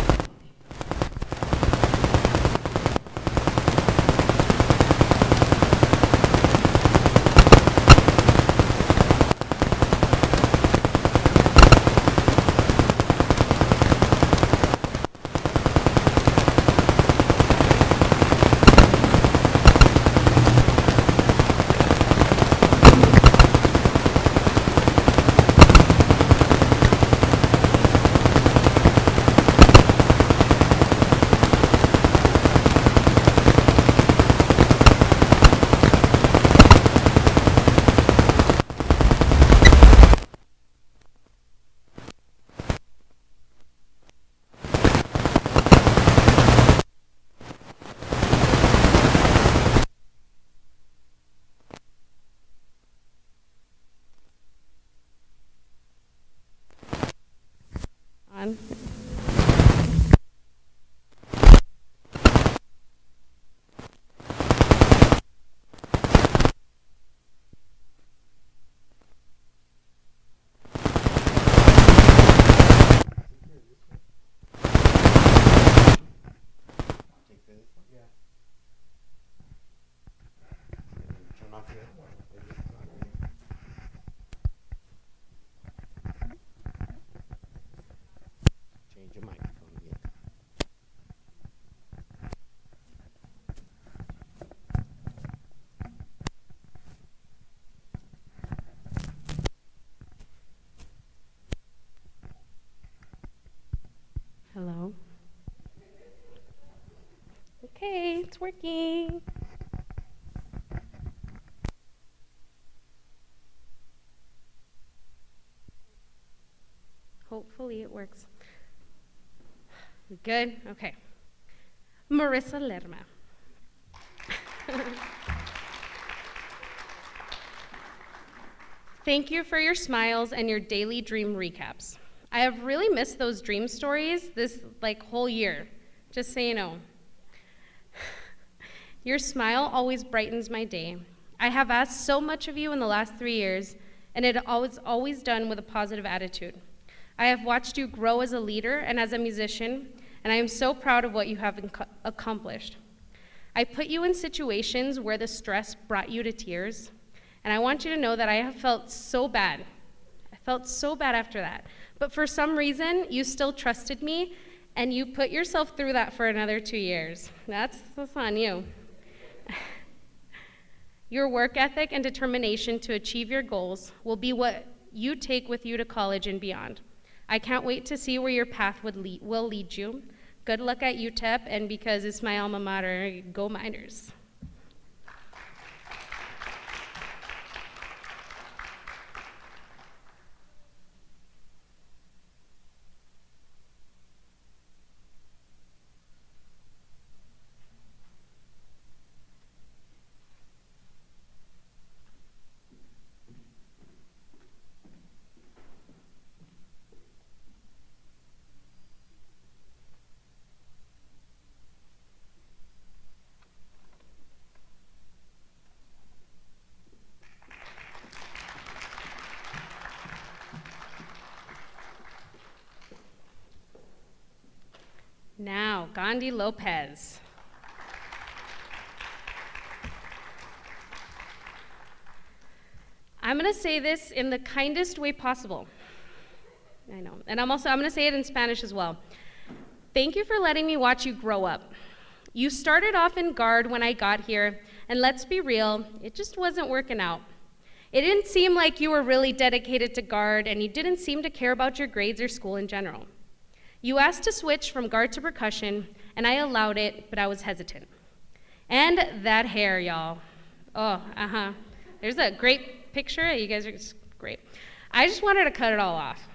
Hello. Okay, it's working. Hopefully it works. We good? Okay. Marissa Lerma. Thank you for your smiles and your daily dream recaps. I have really missed those dream stories this whole year, just so you know. Your smile always brightens my day. I have asked so much of you in the last 3 years, and it always done with a positive attitude. I have watched you grow as a leader and as a musician, and I am so proud of what you have accomplished. I put you in situations where the stress brought you to tears, and I want you to know that I have felt so bad. I felt so bad after that. But for some reason, you still trusted me, and you put yourself through that for another 2 years. That's on you. Your work ethic and determination to achieve your goals will be what you take with you to college and beyond. I can't wait to see where your path will lead you. Good luck at UTEP, and because it's my alma mater, go Miners. Now, Gandhi Lopez. I'm going to say this in the kindest way possible. I know. And I'm going to say it in Spanish as well. Thank you for letting me watch you grow up. You started off in guard when I got here, and let's be real, it just wasn't working out. It didn't seem like you were really dedicated to guard, and you didn't seem to care about your grades or school in general. You asked to switch from guard to percussion, and I allowed it, but I was hesitant. And that hair, y'all. Oh, There's a great picture. You guys are great. I just wanted to cut it all off.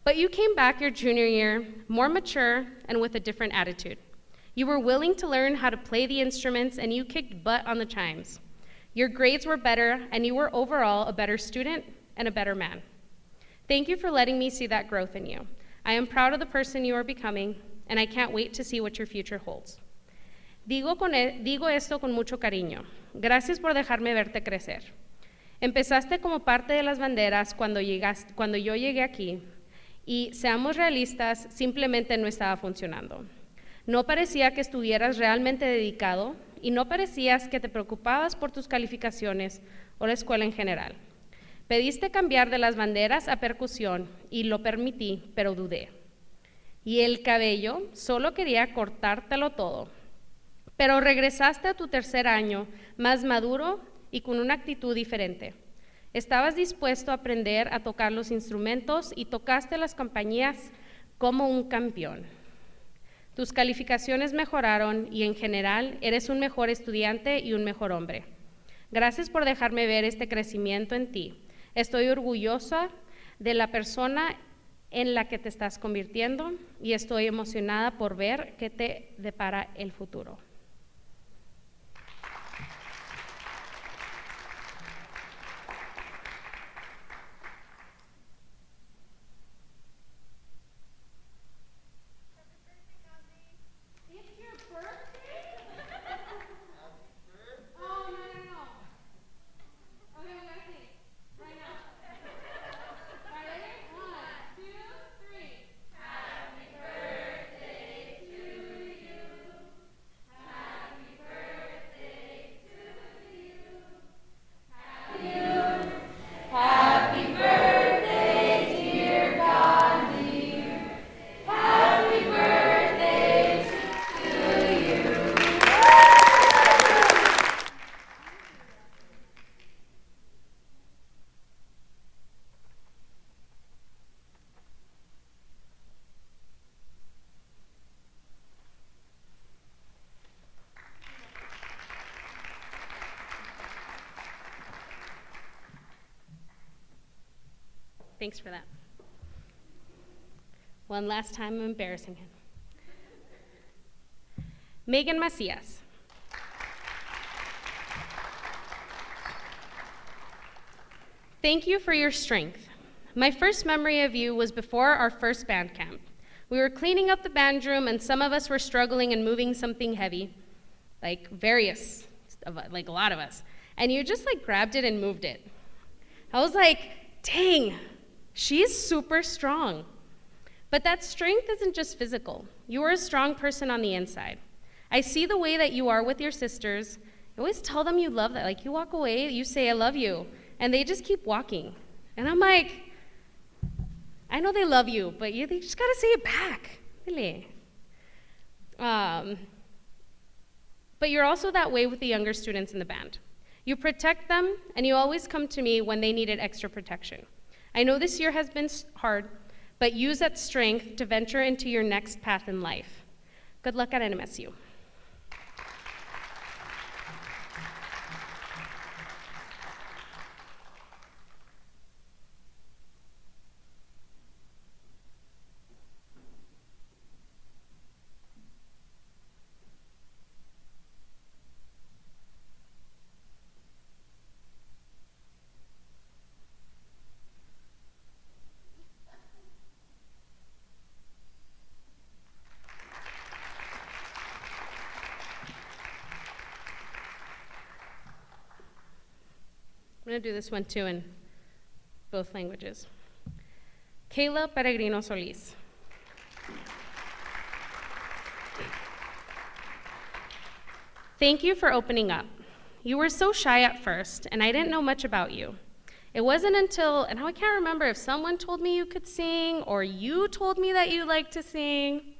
But you came back your junior year, more mature and with a different attitude. You were willing to learn how to play the instruments, and you kicked butt on the chimes. Your grades were better, and you were overall a better student and a better man. Thank you for letting me see that growth in you. I am proud of the person you are becoming, and I can't wait to see what your future holds. Digo esto con mucho cariño. Gracias por dejarme verte crecer. Empezaste como parte de las banderas cuando yo llegué aquí, y seamos realistas, simplemente no estaba funcionando. No parecía que estuvieras realmente dedicado, y no parecías que te preocupabas por tus calificaciones o la escuela en general. Pediste cambiar de las banderas a percusión y lo permití, pero dudé. Y el cabello, solo quería cortártelo todo. Pero regresaste a tu tercer año más maduro y con una actitud diferente. Estabas dispuesto a aprender a tocar los instrumentos y tocaste las compañías como un campeón. Tus calificaciones mejoraron y en general eres un mejor estudiante y un mejor hombre. Gracias por dejarme ver este crecimiento en ti. Estoy orgullosa de la persona en la que te estás convirtiendo y estoy emocionada por ver qué te depara el futuro. Thanks for that. One last time, I'm embarrassing him. Megan Macias. Thank you for your strength. My first memory of you was before our first band camp. We were cleaning up the band room and some of us were struggling and moving something heavy, like a lot of us. And you just like grabbed it and moved it. I was like, dang, she's super strong. But that strength isn't just physical. You are a strong person on the inside. I see the way that you are with your sisters. You always tell them you love that. Like you walk away, you say, I love you. And they just keep walking. And I'm like, I know they love you, but they just gotta say it back. Really. But you're also that way with the younger students in the band. You protect them, and you always come to me when they needed extra protection. I know this year has been hard, but use that strength to venture into your next path in life. Good luck at NMSU. I'm going to do this one too in both languages. Kayla Peregrino Solis. Thank you for opening up. You were so shy at first, and I didn't know much about you. It wasn't until, and now I can't remember if someone told me you could sing or you told me that you liked to sing,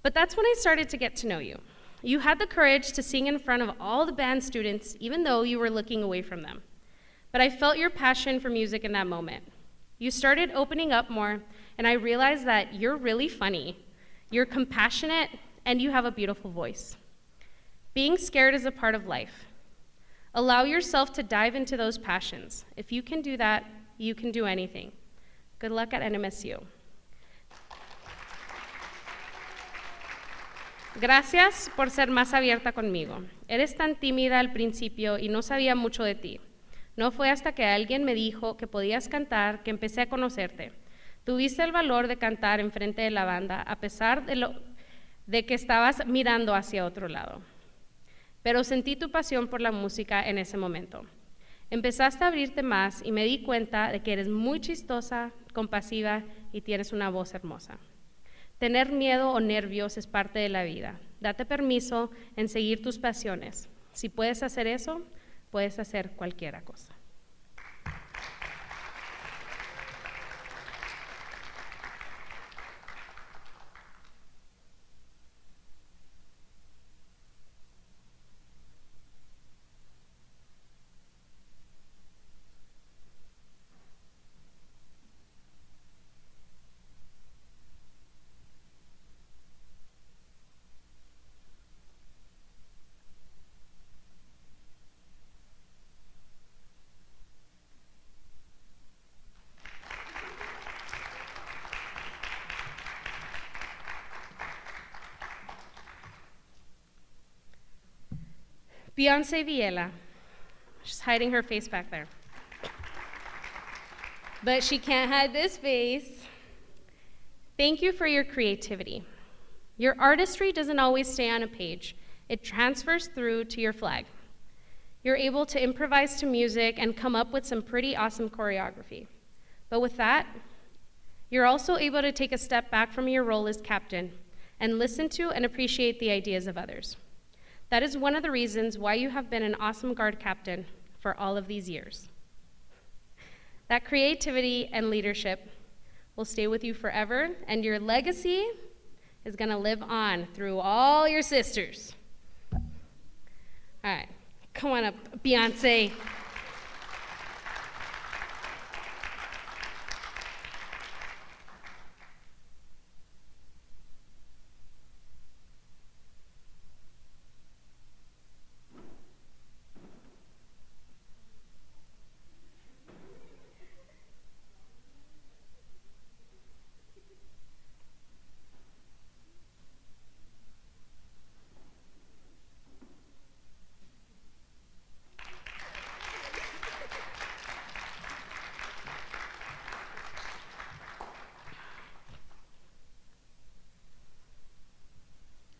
but that's when I started to get to know you. You had the courage to sing in front of all the band students, even though you were looking away from them. But I felt your passion for music in that moment. You started opening up more, and I realized that you're really funny. You're compassionate, and you have a beautiful voice. Being scared is a part of life. Allow yourself to dive into those passions. If you can do that, you can do anything. Good luck at NMSU. Gracias por ser más abierta conmigo. Eres tan tímida al principio y no sabía mucho de ti. No fue hasta que alguien me dijo que podías cantar que empecé a conocerte. Tuviste el valor de cantar enfrente de la banda a pesar de que estabas mirando hacia otro lado. Pero sentí tu pasión por la música en ese momento. Empezaste a abrirte más y me di cuenta de que eres muy chistosa, compasiva y tienes una voz hermosa. Tener miedo o nervios es parte de la vida. Date permiso en seguir tus pasiones. Si puedes hacer eso, puedes hacer cualquier cosa. Beyonce Viela. She's hiding her face back there. But she can't hide this face. Thank you for your creativity. Your artistry doesn't always stay on a page. It transfers through to your flag. You're able to improvise to music and come up with some pretty awesome choreography. But with that, you're also able to take a step back from your role as captain and listen to and appreciate the ideas of others. That is one of the reasons why you have been an awesome guard captain for all of these years. That creativity and leadership will stay with you forever, and your legacy is gonna live on through all your sisters. All right, come on up, Beyonce.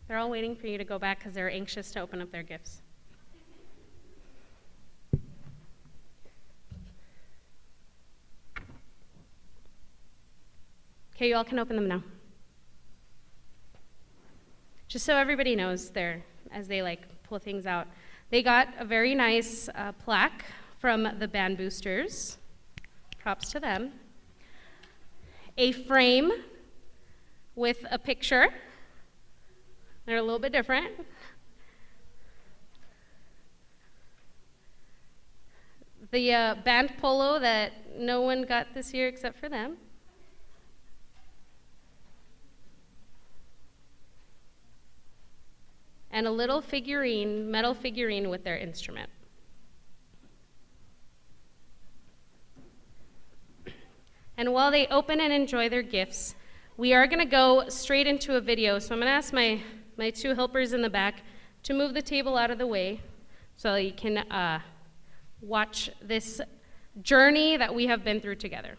They're all waiting for you to go back because they're anxious to open up their gifts. Okay, you all can open them now. Just so everybody knows, as they pull things out, they got a very nice plaque from the band boosters. Props to them. A frame with a picture. They're a little bit different. The band polo that no one got this year except for them. And a little figurine, metal figurine with their instrument. And while they open and enjoy their gifts, we are going to go straight into a video. So I'm going to ask my two helpers in the back to move the table out of the way so you can watch this journey that we have been through together.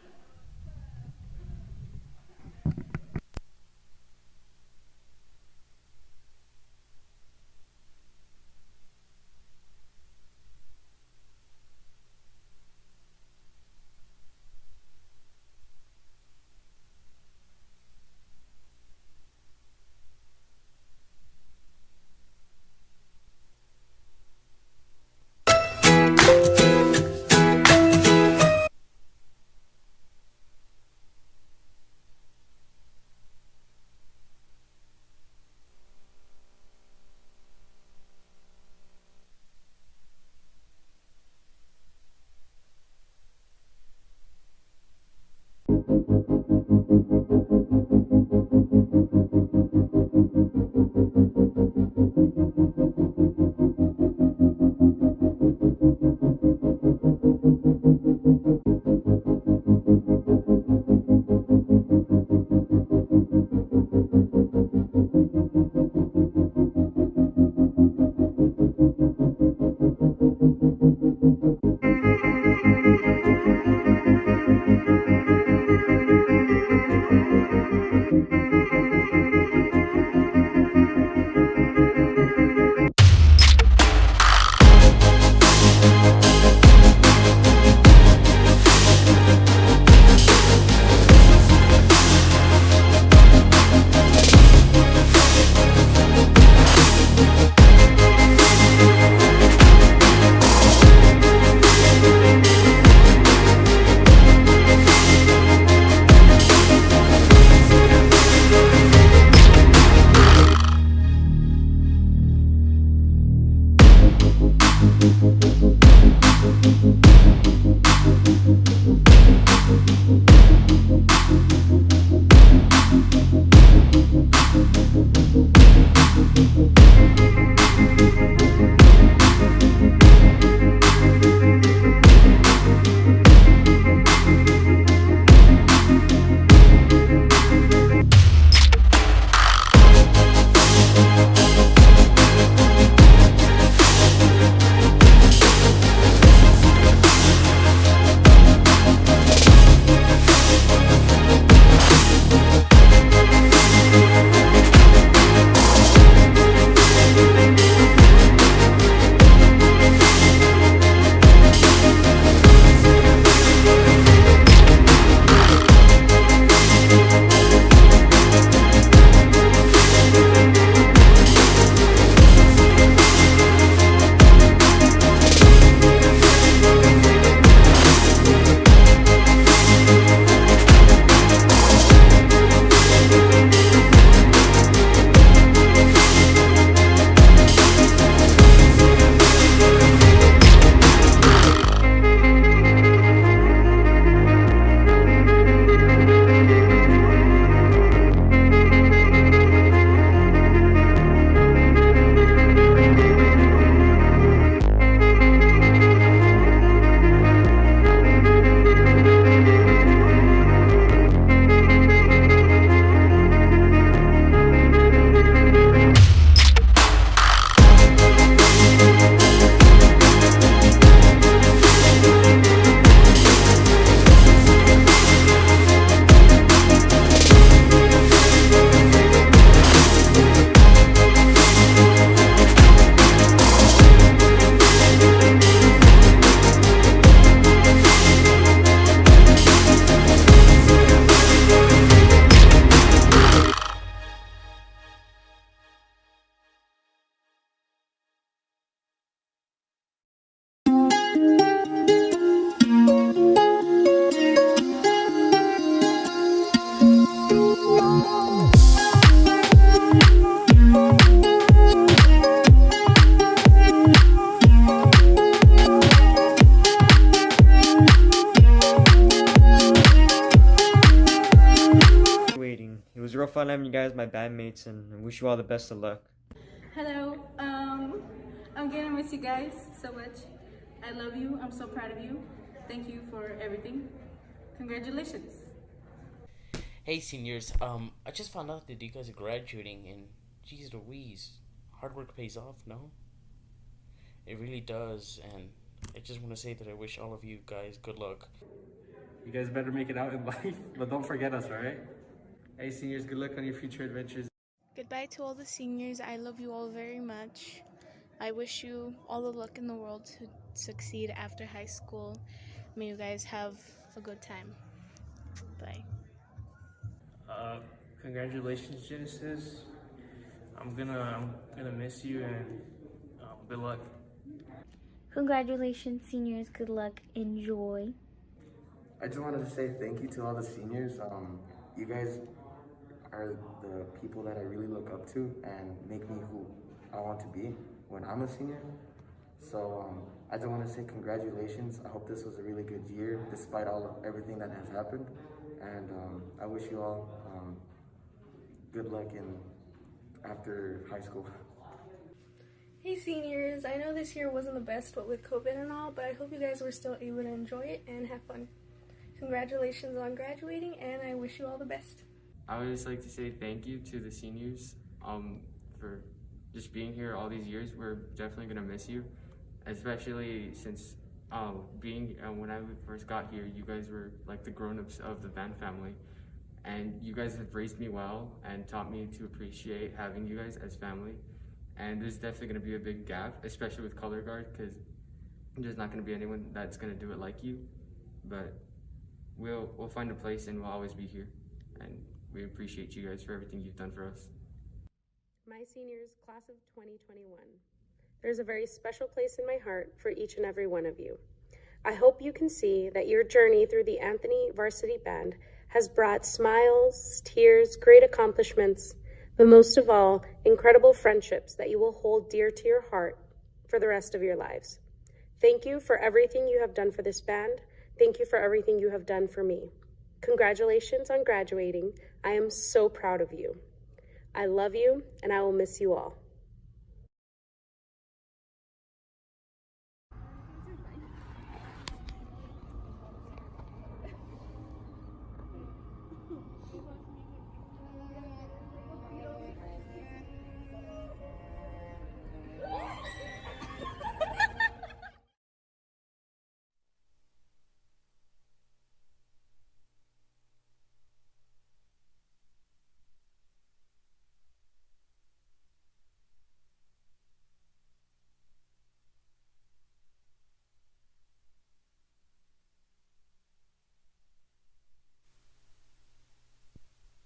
fun having you guys, my bandmates, and I wish you all the best of luck. Hello, I'm gonna miss you guys so much. I love you, I'm so proud of you. Thank you for everything. Congratulations. Hey seniors, I just found out that you guys are graduating and geez Louise, hard work pays off, no? It really does, and I just want to say that I wish all of you guys good luck. You guys better make it out in life, but don't forget us, alright? Hey seniors, good luck on your future adventures. Goodbye to all the seniors. I love you all very much. I wish you all the luck in the world to succeed after high school. May you guys have a good time. Bye. Congratulations, Genesis. I'm gonna miss you and good luck. Congratulations, seniors. Good luck. Enjoy. I just wanted to say thank you to all the seniors. You guys are the people that I really look up to and make me who I want to be when I'm a senior. So I just want to say congratulations. I hope this was a really good year despite everything that has happened. And I wish you all good luck after high school. Hey seniors, I know this year wasn't the best what with COVID and all, but I hope you guys were still able to enjoy it and have fun. Congratulations on graduating, and I wish you all the best. I would just like to say thank you to the seniors for just being here all these years. We're definitely going to miss you, especially since when I first got here, you guys were like the grown-ups of the band family, and you guys have raised me well and taught me to appreciate having you guys as family. And there's definitely going to be a big gap, especially with color guard, because there's not going to be anyone that's going to do it like you. But we'll find a place, and we'll always be here. And we appreciate you guys for everything you've done for us. My seniors, class of 2021. There's a very special place in my heart for each and every one of you. I hope you can see that your journey through the Anthony Varsity Band has brought smiles, tears, great accomplishments, but most of all, incredible friendships that you will hold dear to your heart for the rest of your lives. Thank you for everything you have done for this band. Thank you for everything you have done for me. Congratulations on graduating. I am so proud of you. I love you, and I will miss you all.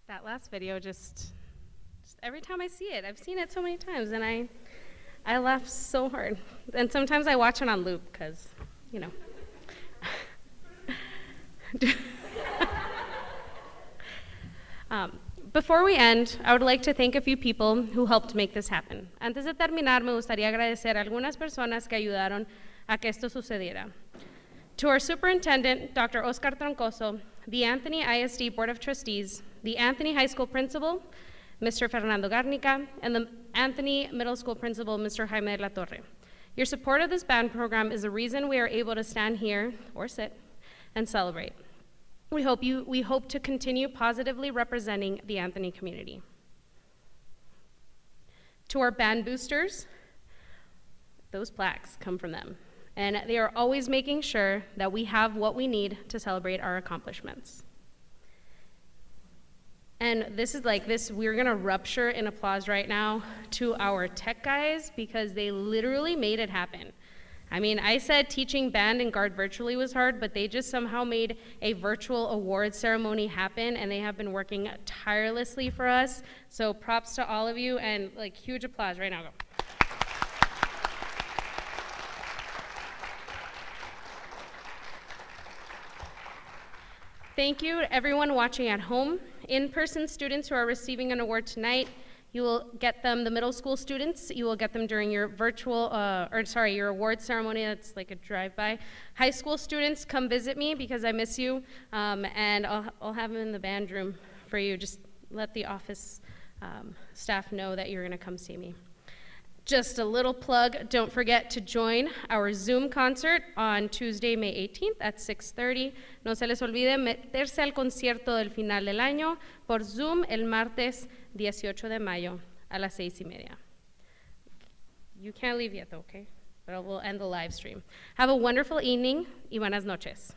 That last video just every time I see it, I've seen it so many times, and I laugh so hard. And sometimes I watch it on loop because, you know. Before we end, I would like to thank a few people who helped make this happen. Antes de terminar, me gustaría agradecer a algunas personas que ayudaron a que esto sucediera. To our superintendent, Dr. Oscar Troncoso, the Anthony ISD Board of Trustees, the Anthony High School Principal, Mr. Fernando Garnica, and the Anthony Middle School Principal, Mr. Jaime La Torre. Your support of this band program is the reason we are able to stand here, or sit, and celebrate. We hope to continue positively representing the Anthony community. To our band boosters, those plaques come from them. And they are always making sure that we have what we need to celebrate our accomplishments. And this is like this, we're gonna rupture in applause right now to our tech guys because they literally made it happen. I mean, I said teaching band and guard virtually was hard, but they just somehow made a virtual award ceremony happen, and they have been working tirelessly for us. So props to all of you, and like huge applause right now. Go. Thank you to everyone watching at home. In-person students who are receiving an award tonight, you will get them, the middle school students, you will get them during your your award ceremony. That's like a drive-by. High school students, come visit me because I miss you, and I'll have them in the band room for you. Just let the office staff know that you're going to come see me. Just a little plug, don't forget to join our Zoom concert on Tuesday, May 18th at 6:30. No se les olvide meterse al concierto del final del año por Zoom el martes 18 de mayo a las 6:30. You can't leave yet though, okay? But we'll end the live stream. Have a wonderful evening y buenas noches.